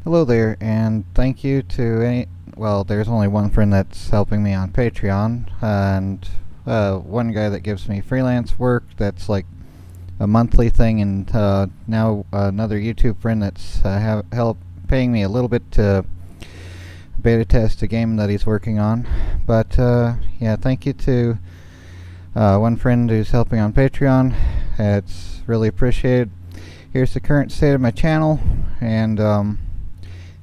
Hello there, and thank you to there's only one friend that's helping me on Patreon, and one guy that gives me freelance work that's like a monthly thing, and now another YouTube friend that's paying me a little bit to beta test a game that he's working on. But yeah, thank you to one friend who's helping on Patreon. It's really appreciated. Here's the current state of my channel, and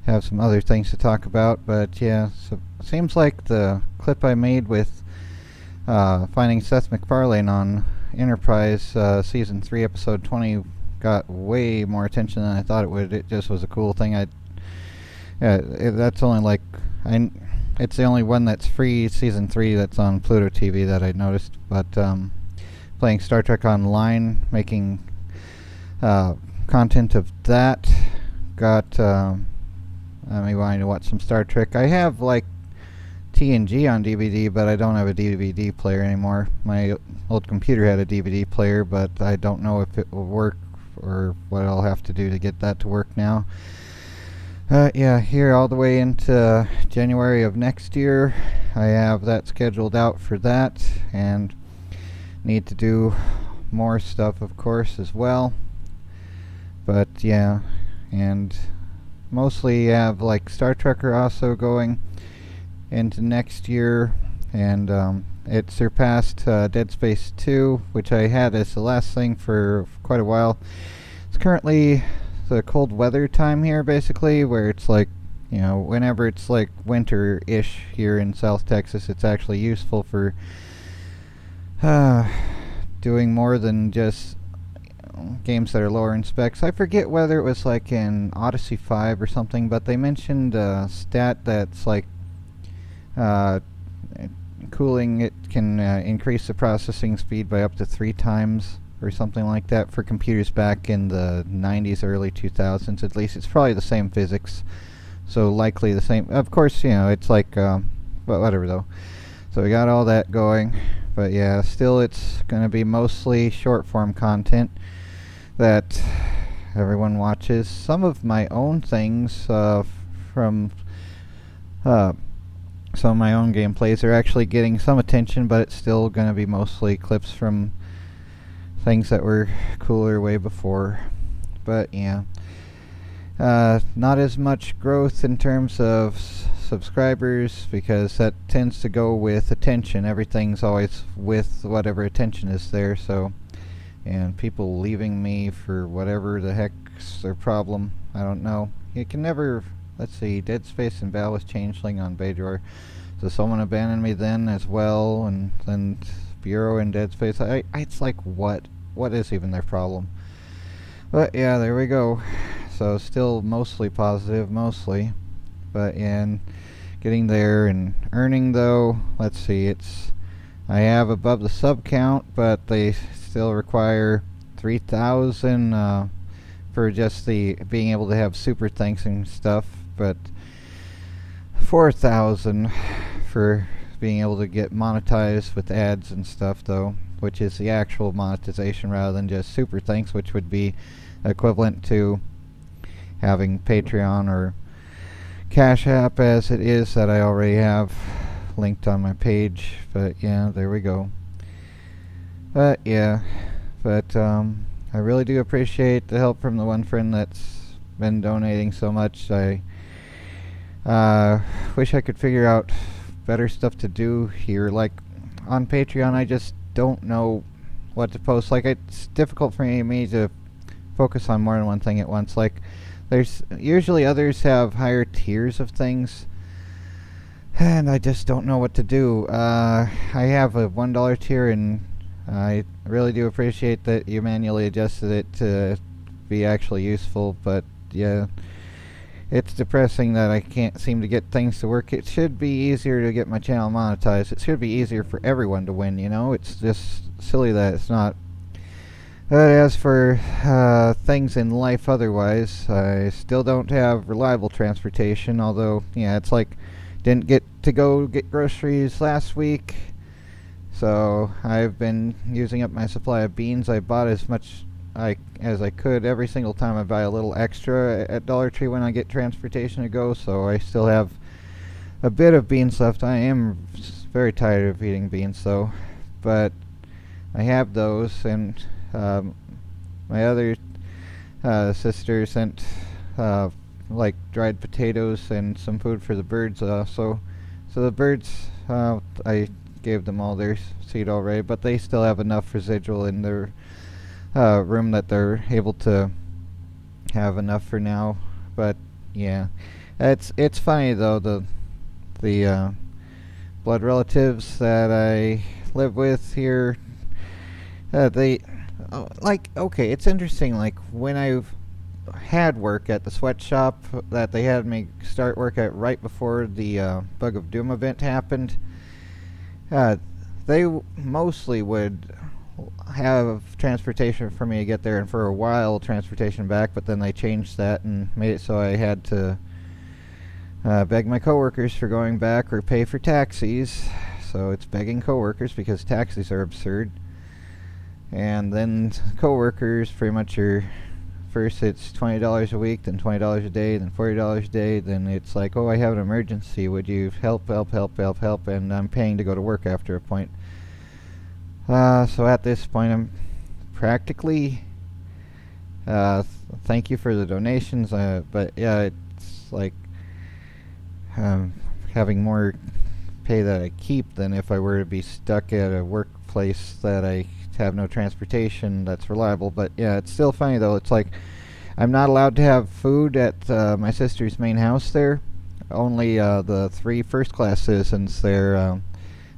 have some other things to talk about. But yeah, so it seems like the clip I made with finding Seth MacFarlane on Enterprise Season 3, Episode 20 got way more attention than I thought it would. It just was a cool thing. That's only like... it's the only one that's free, Season 3, that's on Pluto TV that I noticed. But playing Star Trek Online, making content of that, got me wanting to watch some Star Trek. I have like TNG on DVD, but I don't have a DVD player anymore. My old computer had a DVD player, but I don't know if it will work or what I'll have to do to get that to work now. Yeah, here all the way into January of next year, I have that scheduled out for that, and need to do more stuff, of course, as well. But yeah, and mostly have like Star Trek are also going into next year, and it surpassed Dead Space 2, which I had as the last thing for quite a while. It's currently the cold weather time here, basically, where it's like, you know, whenever it's like winter-ish here in South Texas, it's actually useful for doing more than just games that are lower in specs. I forget whether it was like in Odyssey 5 or something, but they mentioned a stat that's like cooling, it can increase the processing speed by up to 3 times or something like that for computers back in the 90s, early 2000s. At least it's probably the same physics, so likely the same. Of course, you know, it's like but whatever though. So we got all that going, but yeah, still it's gonna be mostly short form content that everyone watches. Some of my own things from some of my own gameplays are actually getting some attention, but it's still going to be mostly clips from things that were cooler way before. But yeah, not as much growth in terms of subscribers, because that tends to go with attention. Everything's always with whatever attention is there, so... and people leaving me for whatever the heck's their problem, I don't know. You can never... let's see, Dead Space and Valis Changeling on Bajor. So someone abandoned me then as well, and then Bureau and Dead Space. It's like, what is even their problem? But yeah, there we go. So still mostly positive, mostly. But in getting there and earning though, let's see, it's... I have above the sub count, but they still require 3,000 for just the being able to have super thanks and stuff, but 4,000 for being able to get monetized with ads and stuff though, which is the actual monetization rather than just super thanks, which would be equivalent to having Patreon or Cash App, as it is that I already have linked on my page. But yeah, there we go. But yeah, but I really do appreciate the help from the one friend that's been donating so much. I wish I could figure out better stuff to do here. Like on Patreon, I just don't know what to post. Like, it's difficult for me to focus on more than one thing at once. Like, there's usually others have higher tiers of things, and I just don't know what to do. I have a $1 tier, and I really do appreciate that you manually adjusted it to be actually useful, but yeah, it's depressing that I can't seem to get things to work. It should be easier to get my channel monetized. It should be easier for everyone to win, you know? It's just silly that it's not. As for things in life otherwise, I still don't have reliable transportation, although, yeah, it's like, didn't get to go get groceries last week, so I've been using up my supply of beans. I bought as much as I could. Every single time I buy a little extra at Dollar Tree when I get transportation to go, so I still have a bit of beans left. I am very tired of eating beans though, but I have those, and my other sister sent like dried potatoes and some food for the birds. So the birds, I gave them all their seed already, but they still have enough residual in their room that they're able to have enough for now. But yeah, it's funny though, the blood relatives that I live with here, they okay, it's interesting. Like when I've had work at the sweatshop that they had me start work at right before the Bug of Doom event happened, they mostly would have transportation for me to get there, and for a while transportation back, but then they changed that and made it so I had to beg my coworkers for going back or pay for taxis. So it's begging coworkers because taxis are absurd. And then coworkers pretty much are, first it's $20 a week, then $20 a day, then $40 a day, then it's like, oh, I have an emergency, would you help, and I'm paying to go to work after a point. So at this point I'm practically, thank you for the donations, but yeah, it's like having more pay that I keep than if I were to be stuck at a workplace that I have no transportation that's reliable. But yeah, it's still funny though. It's like I'm not allowed to have food at my sister's main house there. Only the 3 first-class citizens there,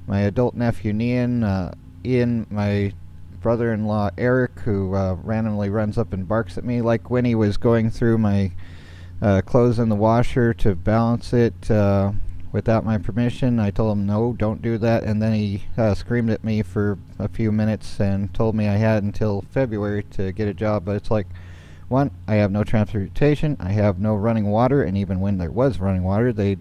my adult nephew Ian, my brother-in-law Eric, who randomly runs up and barks at me, like when he was going through my clothes in the washer to balance it without my permission. I told him no, don't do that, and then he screamed at me for a few minutes and told me I had until February to get a job. But it's like, one, I have no transportation, I have no running water, and even when there was running water, they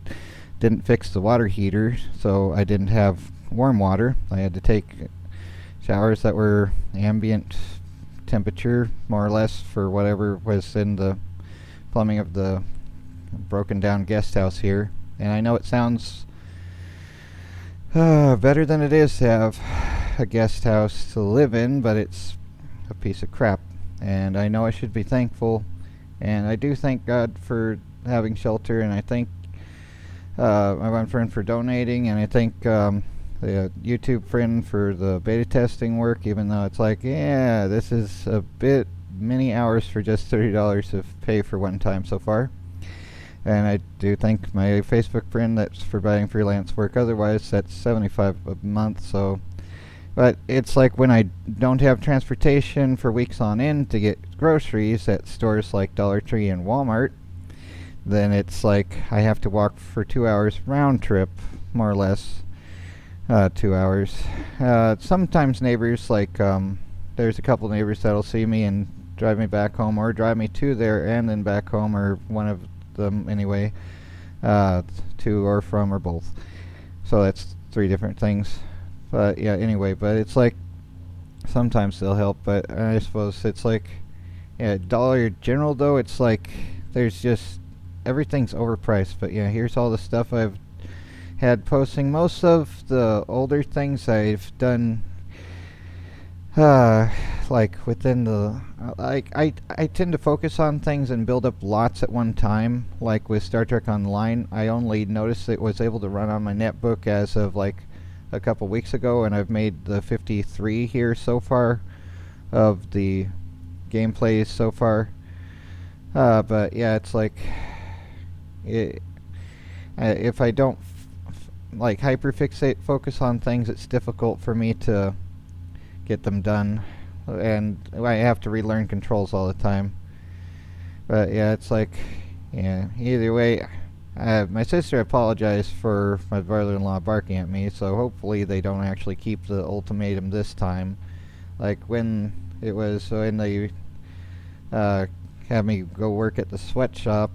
didn't fix the water heater, so I didn't have warm water. I had to take showers that were ambient temperature, more or less, for whatever was in the plumbing of the broken down guest house here. And I know it sounds better than it is to have a guest house to live in, but it's a piece of crap. And I know I should be thankful, and I do thank God for having shelter, and I thank my one friend for donating, and I thank the YouTube friend for the beta testing work, even though it's like, yeah, this is a bit many hours for just $30 of pay for one time so far. And I do thank my Facebook friend that's providing freelance work. Otherwise, that's $75 a month. So, but it's like when I don't have transportation for weeks on end to get groceries at stores like Dollar Tree and Walmart, then it's like I have to walk for 2 hours round trip, more or less. 2 hours. Sometimes neighbors, like there's a couple neighbors that'll see me and drive me back home, or drive me to there and then back home, or one of them anyway, to or from or both. So that's 3 different things. But yeah, anyway, but it's like sometimes they'll help, but I suppose it's like, yeah, Dollar General though, it's like there's just everything's overpriced. But yeah, here's all the stuff I've had posting. Most of the older things I've done like within the like I tend to focus on things and build up lots at one time. Like with Star Trek Online, I only noticed it was able to run on my netbook as of like a couple weeks ago, and I've made the 53 here so far of the gameplays so far. But yeah, it's like if I don't like hyperfixate, focus on things, it's difficult for me to get them done, and I have to relearn controls all the time. But yeah, it's like, yeah, either way, my sister apologized for my brother-in-law barking at me, so hopefully they don't actually keep the ultimatum this time. Like when it was when they had me go work at the sweatshop,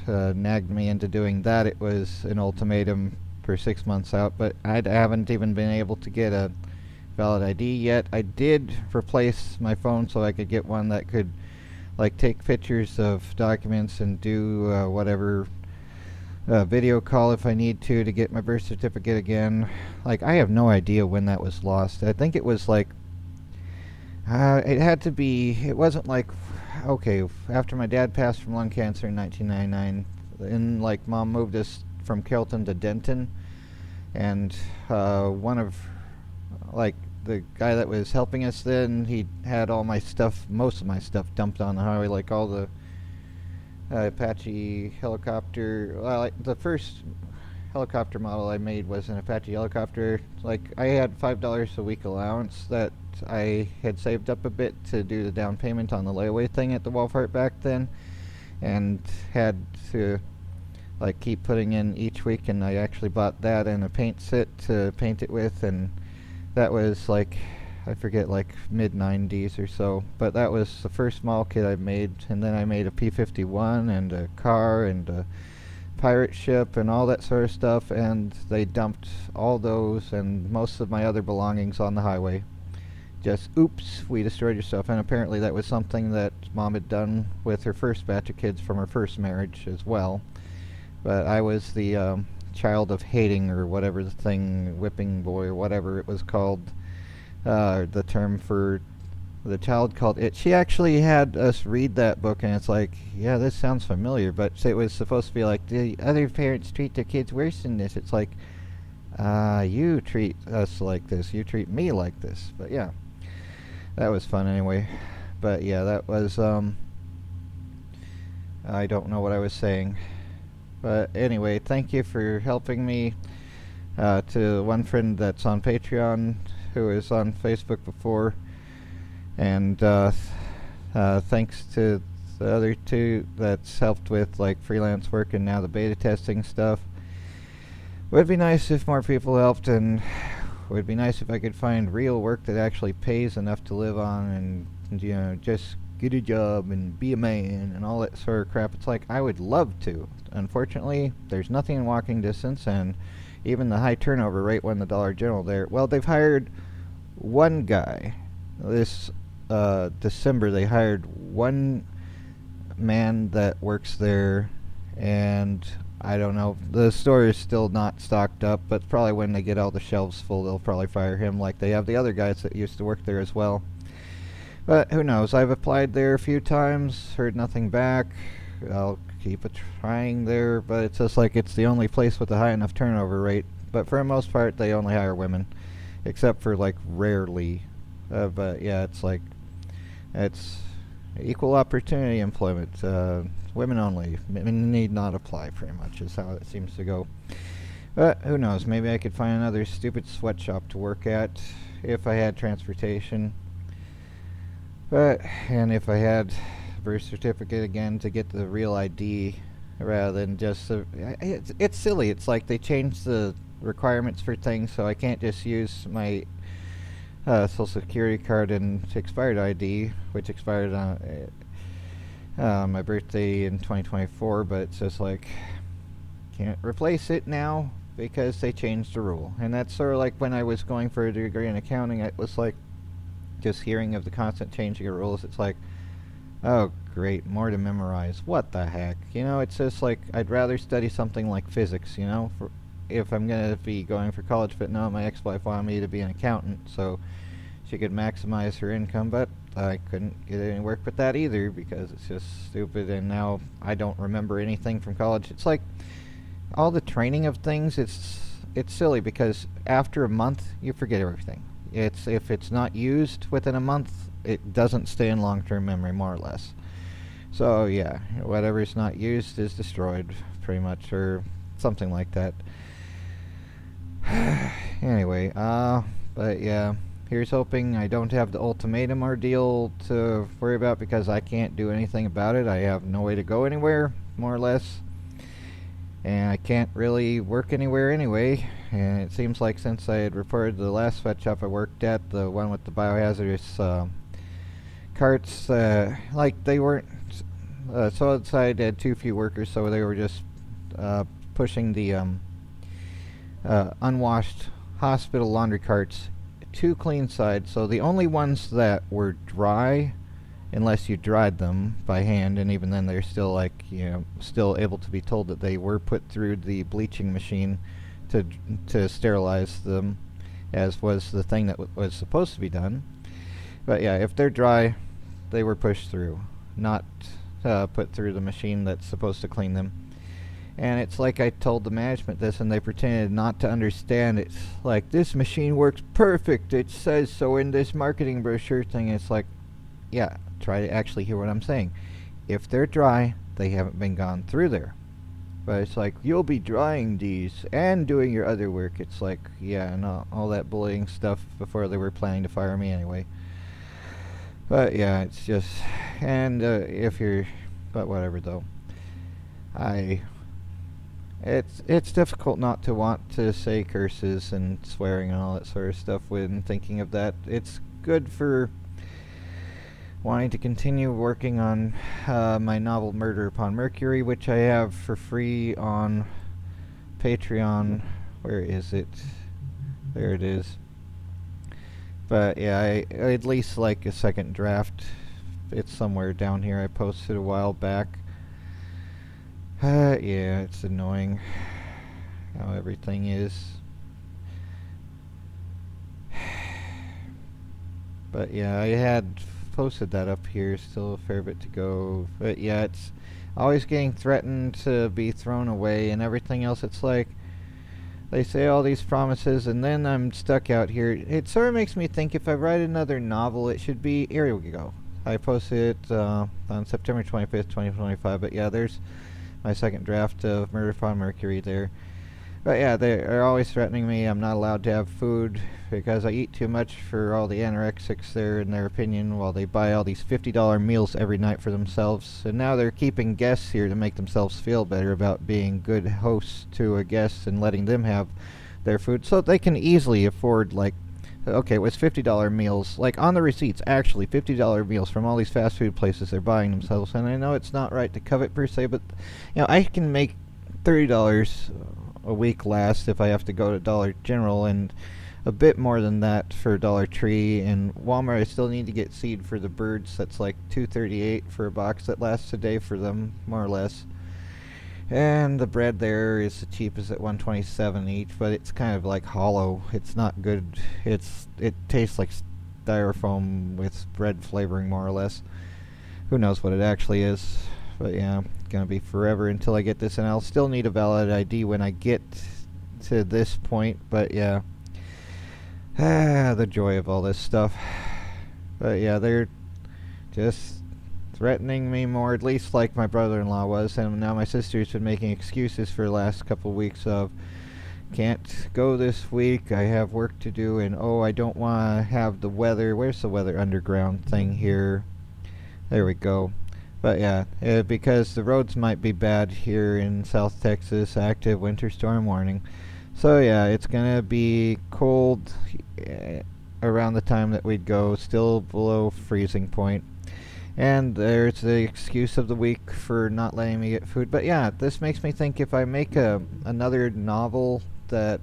nagged me into doing that, it was an ultimatum for 6 months out, but I haven't even been able to get a valid ID yet. I did replace my phone so I could get one that could like take pictures of documents and do whatever video call if I need to get my birth certificate again. Like, I have no idea when that was lost. I think it was like, it had to be, it wasn't like, okay, after my dad passed from lung cancer in 1999, and like mom moved us from Carrollton to Denton, and one of, like, the guy that was helping us then, he had all my stuff, most of my stuff dumped on the highway, like all the Apache helicopter. Well, the first helicopter model I made was an Apache helicopter. Like, I had $5 a week allowance that I had saved up a bit to do the down payment on the layaway thing at the Walmart back then, and had to like keep putting in each week, and I actually bought that and a paint set to paint it with, and that was like, I forget, like mid-90s or so, but that was the first model kit I made. And then I made a P-51 and a car and a pirate ship and all that sort of stuff, and they dumped all those and most of my other belongings on the highway. Just, oops, we destroyed your stuff. And apparently that was something that mom had done with her first batch of kids from her first marriage as well. But I was the child of hating, or whatever the thing, whipping boy, or whatever it was called. The term for the child called it. She actually had us read that book, and it's like, yeah, this sounds familiar, but it was supposed to be like, the other parents treat their kids worse than this. It's like, you treat us like this, you treat me like this. But yeah, that was fun anyway. But yeah, that was, I don't know what I was saying. But anyway, thank you for helping me. To one friend that's on Patreon, who was on Facebook before, and thanks to the other two that's helped with like freelance work and now the beta testing stuff. Would be nice if more people helped, and would be nice if I could find real work that actually pays enough to live on, and you know, just get a job and be a man and all that sort of crap. It's like, I would love to. Unfortunately, there's nothing in walking distance, and even the high turnover rate when the Dollar General there. Well, they've hired one guy. This December they hired one man that works there, and I don't know, the store is still not stocked up, but probably when they get all the shelves full, they'll probably fire him like they have the other guys that used to work there as well. But who knows? I've applied there a few times, heard nothing back. I'll keep trying there, but it's just like, it's the only place with a high enough turnover rate. But for the most part, they only hire women, except for like rarely. But yeah, it's like, it's equal opportunity employment. Women only. Men need not apply, pretty much, is how it seems to go. But who knows? Maybe I could find another stupid sweatshop to work at if I had transportation. But, and if I had a birth certificate again to get the real ID rather than just it's silly. It's like they changed the requirements for things, so I can't just use my Social Security card and expired ID, which expired on my birthday in 2024, but it's just like, can't replace it now because they changed the rule. And that's sort of like when I was going for a degree in accounting, it was like, just hearing of the constant changing of rules, it's like, oh great, more to memorize. What the heck? You know, it's just like, I'd rather study something like physics, you know, if I'm going to be going for college. But no, my ex-wife wanted me to be an accountant so she could maximize her income, but I couldn't get any work with that either because it's just stupid, and now I don't remember anything from college. It's like, all the training of things, it's silly because after a month, you forget everything. If it's not used within a month, it doesn't stay in long-term memory, more or less. So yeah, whatever's not used is destroyed, pretty much, or something like that. Anyway, but yeah, here's hoping I don't have the ultimatum ordeal to worry about, because I can't do anything about it. I have no way to go anywhere, more or less. And I can't really work anywhere anyway. And it seems like since I had reported the last sweatshop I worked at, the one with the biohazardous carts, like they weren't, solid side had too few workers, so they were just pushing the unwashed hospital laundry carts to clean side. So the only ones that were dry unless you dried them by hand, and even then they're still like, still able to be told that they were put through the bleaching machine to sterilize them, as was the thing that was supposed to be done. But yeah, if they're dry, they were pushed through, not put through the machine that's supposed to clean them. And it's like I told the management this, and they pretended not to understand. It's like, this machine works perfect. It says so in this marketing brochure thing. It's like, yeah, try to actually hear what I'm saying. If they're dry, they haven't been gone through there. But it's like, you'll be drying these and doing your other work. It's like, yeah, no, all that bullying stuff before they were planning to fire me anyway. But yeah, it's just, and but whatever though. It's difficult not to want to say curses and swearing and all that sort of stuff when thinking of that. It's good for wanting to continue working on my novel Murder Upon Mercury, which I have for free on Patreon. Where is it? There it is. But yeah, I at least like a second draft. It's somewhere down here. I posted a while back. Yeah, it's annoying how everything is. But yeah, I had posted that up here, still a fair bit to go. But yeah, it's always getting threatened to be thrown away and everything else. It's like, they say all these promises, and then I'm stuck out here. It sort of makes me think, if I write another novel, it should be... Here we go. I posted it on September 25th, 2025. But yeah, there's my second draft of Murder Upon Mercury there. But yeah, they're always threatening me. I'm not allowed to have food because I eat too much for all the anorexics there, in their opinion, while they buy all these $50 meals every night for themselves. And now they're keeping guests here to make themselves feel better about being good hosts to a guest and letting them have their food, so they can easily afford, like, okay, it was $50 meals, like on the receipts, actually $50 meals from all these fast food places they're buying themselves. And I know it's not right to covet per se, but I can make $30 a week last if I have to go to Dollar General, and a bit more than that for Dollar Tree. And Walmart, I still need to get seed for the birds. That's like $2.38 for a box that lasts a day for them, more or less. And the bread there is the cheapest at $1.27 each, but it's kind of like hollow. It's not good. It tastes like styrofoam with bread flavoring, more or less. Who knows what it actually is? But yeah, it's gonna be forever until I get this, and I'll still need a valid ID when I get to this point. But yeah, the joy of all this stuff. But yeah, they're just threatening me more, at least like my brother-in-law was, and now my sister's been making excuses for the last couple of weeks of, can't go this week, I have work to do, and oh, I don't want to have the weather, where's the weather underground thing here? There we go. But yeah, because the roads might be bad here in South Texas, active winter storm warning. So yeah, it's gonna be cold around the time that we'd go, still below freezing point. And there's the excuse of the week for not letting me get food. But yeah, this makes me think, if I make another novel that,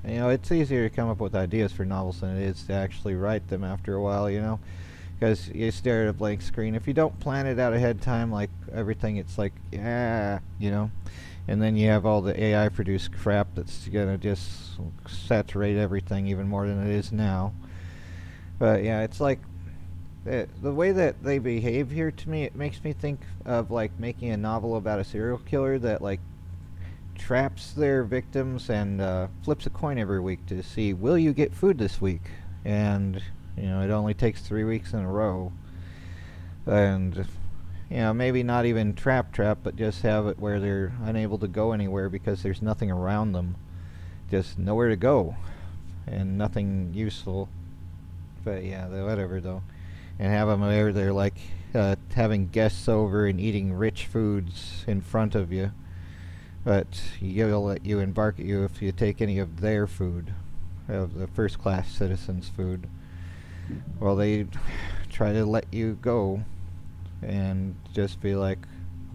it's easier to come up with ideas for novels than it is to actually write them after a while, because you stare at a blank screen. If you don't plan it out ahead of time, like everything, it's like, yeah, and then you have all the AI produced crap that's gonna just saturate everything even more than it is now. But yeah, it's like, the way that they behave here, to me, it makes me think of like making a novel about a serial killer that like traps their victims and flips a coin every week to see, will you get food this week? And it only takes 3 weeks in a row. And maybe not even trap, but just have it where they're unable to go anywhere because there's nothing around them, just nowhere to go and nothing useful. But yeah, whatever though. And have them where they're like having guests over and eating rich foods in front of you, but they'll let you embark at you if you take any of their food, of the first class citizens' food. Well, they try to let you go and just be like,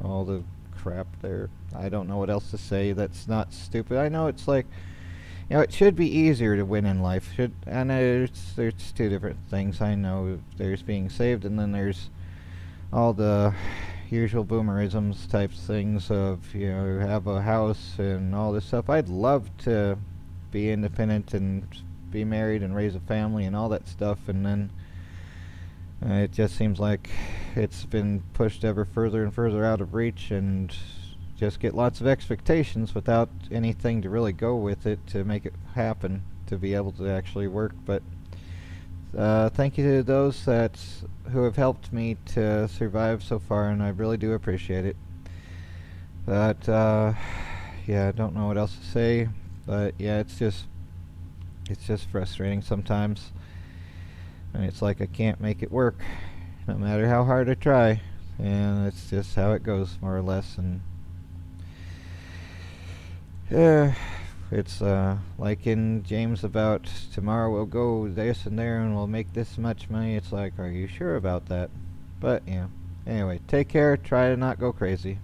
all the crap there. I don't know what else to say that's not stupid. I know it's like, it should be easier to win in life. And there's two different things. I know there's being saved, and then there's all the usual boomerisms type things of, have a house and all this stuff. I'd love to be independent and be married and raise a family and all that stuff, and then it just seems like it's been pushed ever further and further out of reach, and just get lots of expectations without anything to really go with it to make it happen, to be able to actually work. But thank you to those who have helped me to survive so far, and I really do appreciate it. But yeah, I don't know what else to say. But yeah, it's just frustrating sometimes, and it's like I can't make it work, no matter how hard I try, and it's just how it goes, more or less. And yeah, it's like in James about tomorrow we'll go this and there and we'll make this much money. It's like, are you sure about that? But yeah. Anyway, take care. Try to not go crazy.